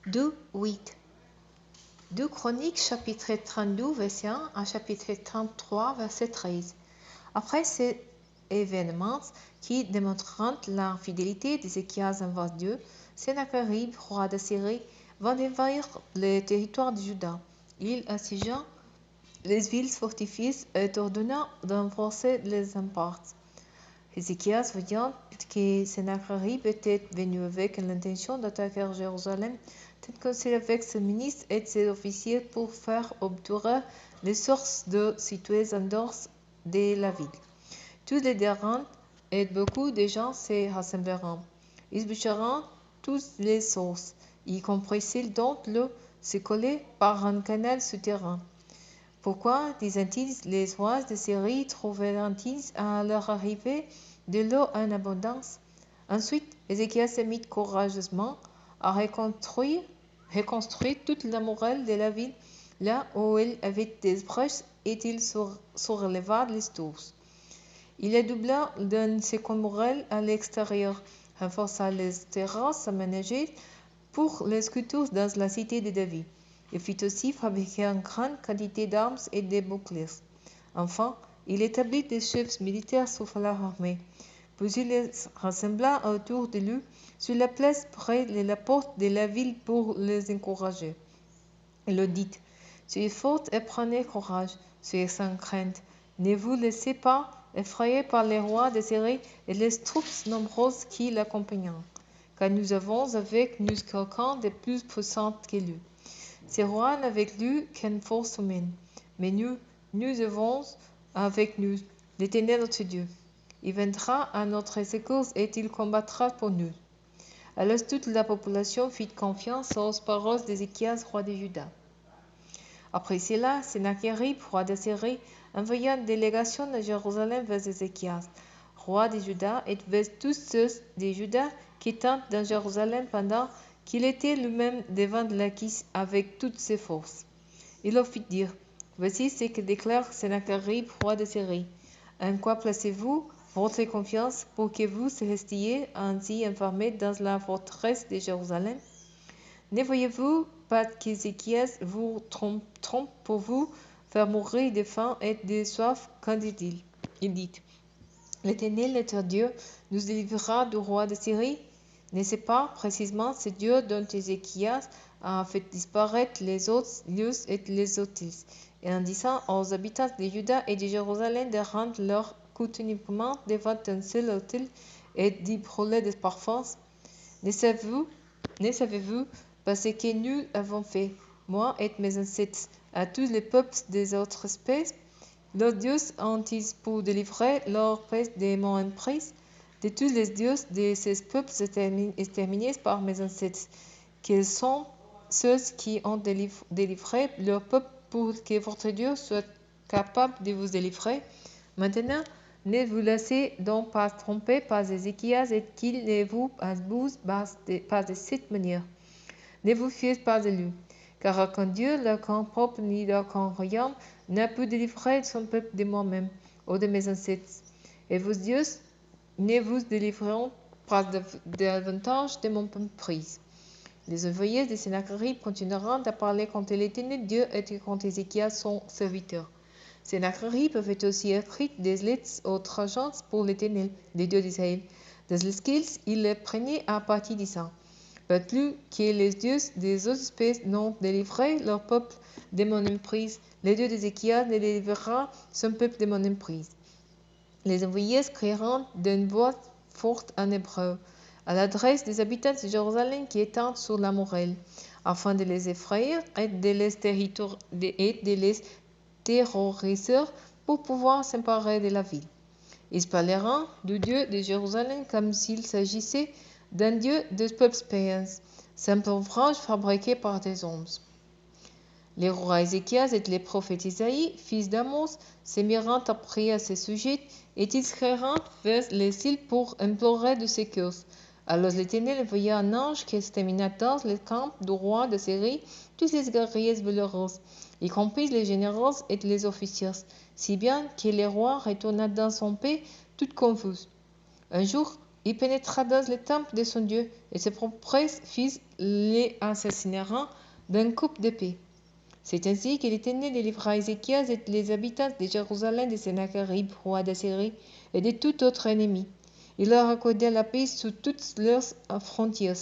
2:8. 2 Chroniques, chapitre 32, verset 1 à chapitre 33, verset 13. Après ces événements qui démontreront la fidélité d'Ézéchias envers Dieu, Sennacherib, roi d'Assyrie, va envahir le territoire de Juda. Il assigea les villes fortifiées et ordonna d'enforcer les remparts. Ézéchias, voyant que Sennacherib était venu avec l'intention d'attaquer Jérusalem, tint avec ses ministres et ses officiers pour faire obturer les sources d'eau situées en dehors de la ville. Tous les terrains et beaucoup de gens se rassembleront. Ils boucheront toutes les sources, y compris celles dont l'eau se collait par un canal souterrain. Pourquoi, disent-ils, les rois de Syrie trouveront-ils à leur arrivée de l'eau en abondance? Ensuite, Ézéchias se mit courageusement à reconstruire toute la muraille de la ville, là où elle avait des brèches, et il suréleva les tours. Il a doublé d'une seconde muraille à l'extérieur, renforça les terrasses aménagées pour les sculptures dans la cité de David. Il fit aussi fabriquer une grande quantité d'armes et de boucliers. Enfin, il établit des chefs militaires sous leur armée. Puis il les rassembla autour de lui sur la place près de la porte de la ville pour les encourager. Il leur dit: soyez forts et prenez courage, soyez sans crainte. Ne vous laissez pas effrayer par les rois de Syrie et les troupes nombreuses qui l'accompagnent, car nous avons avec nous quelqu'un de plus puissant que lui. Ces rois n'avaient lui qu'une force humaine, mais nous avons avec nous l'Éternel notre Dieu. Il viendra à notre secours et il combattra pour nous. Alors toute la population fit confiance aux paroles d'Ézéchias, roi de Juda. Après cela, Sennacherib, roi d'Assyrie, envoya une délégation à Jérusalem vers Ézéchias, roi de Juda, et vers tous ceux de Juda qui étaient dans Jérusalem pendant qu'il était lui-même devant l'Aquis avec toutes ses forces. Il leur fit dire: voici ce que déclare Sennacherib, roi d'Assyrie. En quoi placez-vous votre confiance pour que vous restiez ainsi enfermés dans la forteresse de Jérusalem? Ne voyez-vous pas qu'Ézéchias vous trompe pour vous faire mourir de faim et de soif? Quand dit-il? Il dit: l'Éternel, notre Dieu, nous délivrera du roi de Syrie. N'est-ce pas précisément ce Dieu dont Ézéchias a fait disparaître les autres lieux et les autels, et en disant aux habitants de Juda et de Jérusalem de rendre leur culte uniquement devant un seul autel et d'y brûler des parfums? Ne savez-vous pas ce que nous avons fait, moi et mes ancêtres, à tous les peuples des autres espèces? Leurs dieux ont-ils pour délivrer leur peuple de mon emprise? De tous les dieux de ces peuples exterminés par mes ancêtres, quels sont ceux qui ont délivré leur peuple pour que votre Dieu soit capable de vous délivrer? Maintenant, ne vous laissez donc pas tromper par Ézéchias et qu'il ne vous abuse pas de cette manière. Ne vous fiez pas de lui, car aucun Dieu, aucun peuple ni aucun royaume n'a pu délivrer son peuple de moi-même ou de mes ancêtres. Et vos dieux ne vous délivreront pas davantage de mon emprise. Les envoyés de Sennacherib continueront à parler contre l'Éternel Dieu et contre Ézéchias son serviteur. Sennacherib avait aussi écrit des lettres aux agents pour l'Éternel, le Dieu d'Israël, dans lesquelles il les prenait à partie disant: pas plus que les dieux des autres espèces n'ont délivré leur peuple de mon emprise, le Dieu d'Ézéchias ne délivrera son peuple de mon emprise. Les envoyés crieront d'une voix forte en hébreu à l'adresse des habitants de Jérusalem qui étaient sur la muraille, afin de les effrayer et de les terroriser pour pouvoir s'emparer de la ville. Ils parleront du Dieu de Jérusalem comme s'il s'agissait d'un Dieu des peuples païens, simple ouvrage fabriqué par des hommes. Les rois Ézéchias et les prophètes Isaïe, fils d'Amos, se mirent à prier à ce sujet, et ils crierent vers les cieux pour implorer de secours. Alors l'Éternel envoya un ange qui extermina dans le camp du roi de Syrie tous les guerriers valeureux, y compris les généraux et les officiers, si bien que le roi retourna dans son pays tout confus. Un jour, Il pénétra dans le temple de son Dieu, et ses propres fils les assassinèrent d'un coup d'épée. C'est ainsi que l'Éternel délivra Ézéchias et les habitants de Jérusalem de Sennacherib, roi d'Assyrie, et de tout autre ennemi. Il leur accorda la paix sous toutes leurs frontières.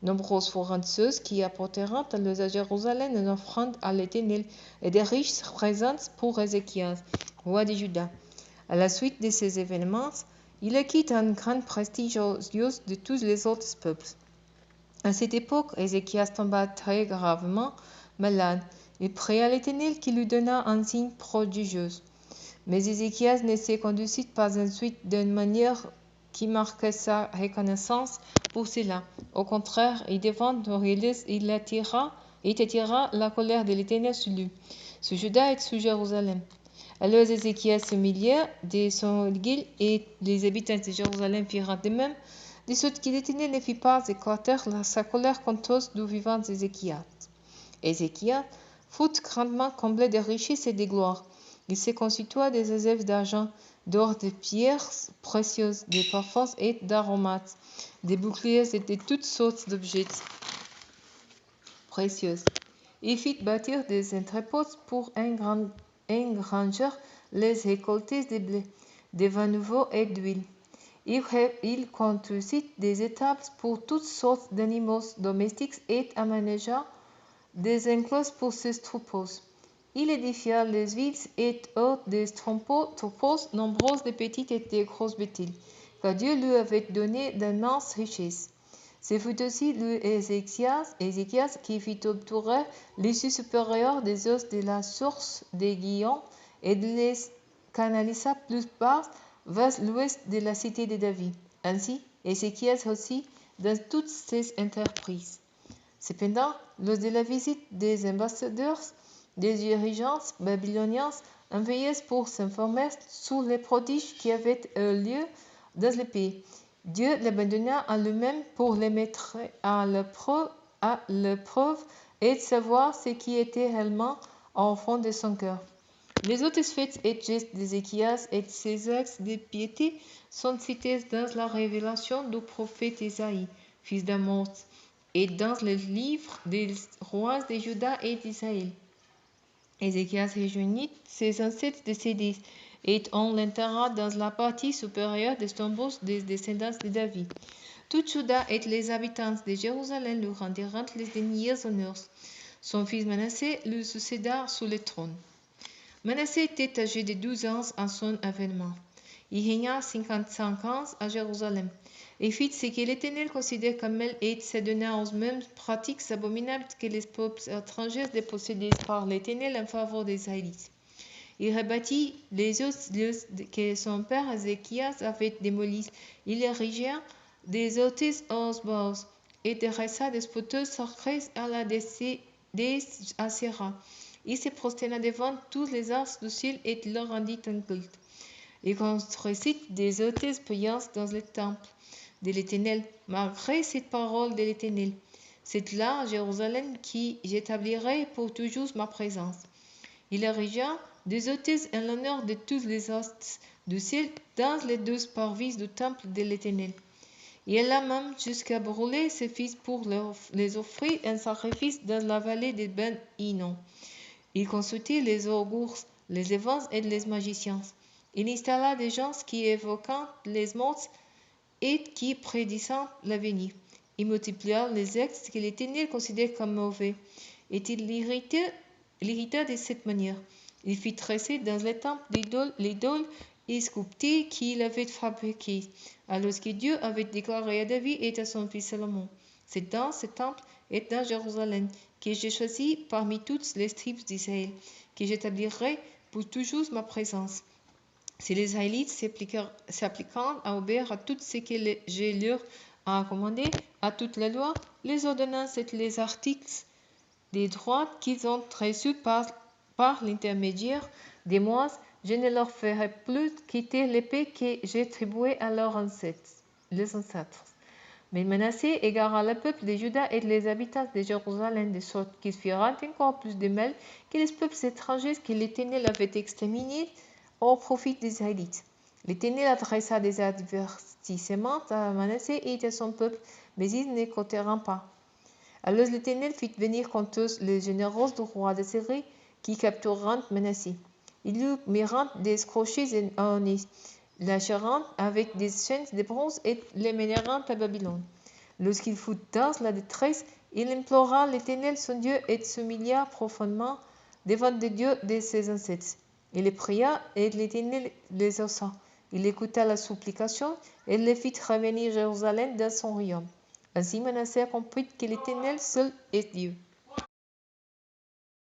Nombreuses furent ceux qui apportèrent à Jérusalem une offrande à l'Éternel et de riches présents pour Ézéchias, roi de Juda. À la suite de ces événements, il acquit un grand prestige aux yeux de tous les autres peuples. À cette époque, Ézéchias tomba très gravement malade. Il pria l'Éternel qui lui donna un signe prodigieux. Mais Ézéchias ne se conduisit pas ensuite d'une manière qui marquait sa reconnaissance pour cela. Au contraire, il devint orgueilleux, il attira la colère de l'Éternel sur lui, sur Juda et sur Jérusalem. Alors Ézéchias s'humilia de son orgueil et les habitants de Jérusalem firent de même, de sorte que l'Éternel ne fit pas éclater sa colère contre eux du vivant Ézéchias. Ézéchias fut grandement comblé de richesses et de gloire. Il se constitua des réserves d'argent, d'or, de pierres précieuses, de parfums et d'aromates, de boucliers et de toutes sortes d'objets précieux. Il fit bâtir des entrepôts pour engranger les récoltes de blé, de vin nouveau et d'huile. Il construisit des étables pour toutes sortes d'animaux domestiques et aménagea des enclos pour ses troupeaux. Il édifia les villes et eut des troupeaux nombreux de petites et de grosses bêtises, car Dieu lui avait donné d'immenses richesses. Ce fut aussi lui Ézéchias qui fit obturer l'issue supérieure des eaux de la source des Guillons et de les canalisa plus bas vers l'ouest de la cité de David. Ainsi, Ézéchias aussi dans toutes ses entreprises. Cependant, lors de la visite des ambassadeurs, des dirigeants babyloniens envoyés pour s'informer sur les prodiges qui avaient eu lieu dans le pays, Dieu l'abandonna à lui-même pour les mettre à l'épreuve et de savoir ce qui était réellement au fond de son cœur. Les autres faits et gestes d'Ézéchias et ses actes de piété sont cités dans la révélation du prophète Isaïe, fils d'Amos, et dans le livre des rois de Juda et d'Israël. Ézéchias rejoignit ses ancêtres décédés et on l'enterra dans la partie supérieure des tombeaux des descendants de David. Tout Juda et les habitants de Jérusalem lui rendirent les derniers honneurs. Son fils Manassé lui succéda sur le trône. Manassé était âgé de 12 ans à son avènement. Il régna 55 ans à Jérusalem, et fit ce que l'Éternel considère comme mal et s'adonna aux mêmes pratiques abominables que les peuples étrangers dépossédés par l'Éternel en faveur des Israélites. Il rebâtit les lieux que son père Ézéchias avait démolis. Il érigea des autels aux Baals et dressa des fauteuils sacrés à la déesse Asherah. Il se prosterna devant tous les arts du ciel et leur rendit un culte. Il construisit des autels payants dans le temple de l'Éternel, malgré cette parole de l'Éternel. C'est là, Jérusalem, qui j'établirai pour toujours ma présence. Il érigea des autels en l'honneur de tous les astres du ciel dans les 12 parvis du temple de l'Éternel. Il alla même jusqu'à brûler ses fils pour les offrir un sacrifice dans la vallée de Ben Hinnom. Il consultait les augures, les évents et les magiciens. Il installa des gens qui évoquaient les morts et qui prédisaient l'avenir. Il multiplia les actes que l'Éternel considérait comme mauvais, et il l'irrita de cette manière. Il fit tresser dans le temple l'idole et sculptée qu'il avait fabriquée, alors que Dieu avait déclaré à David et à son fils Salomon. C'est dans ce temple et dans Jérusalem que j'ai choisi parmi toutes les tribus d'Israël, que j'établirai pour toujours ma présence. Si les Israélites s'appliquant à obéir à tout ce que je leur ai commandé, à toute la loi, les ordonnances et les articles des droits qu'ils ont reçus par l'intermédiaire des mois, je ne leur ferai plus quitter l'épée que j'ai attribuée à leurs ancêtres. Mais Manassé égara le peuple de Juda et les habitants de Jérusalem, de sorte qu'ils firent encore plus de mal que les peuples étrangers que l'Éternel avait exterminés au profit des Israélites. L'Éternel adressa des avertissements à Manassé et à son peuple, mais ils n'écoutèrent pas. Alors l'Éternel fit venir contre eux les généraux du roi d'Assyrie qui capturèrent Manassé. Ils lui mirent des crochets en l'achèrent avec des chaînes de bronze et les menèrent à Babylone. Lorsqu'il fut dans la détresse, il implora l'Éternel son Dieu et s'humilia profondément devant le Dieu de ses ancêtres. Il les pria et l'Éternel les exauça. Il écouta la supplication et les fit revenir Jérusalem dans son royaume. Ainsi Manassé comprit que l'Éternel seul est Dieu.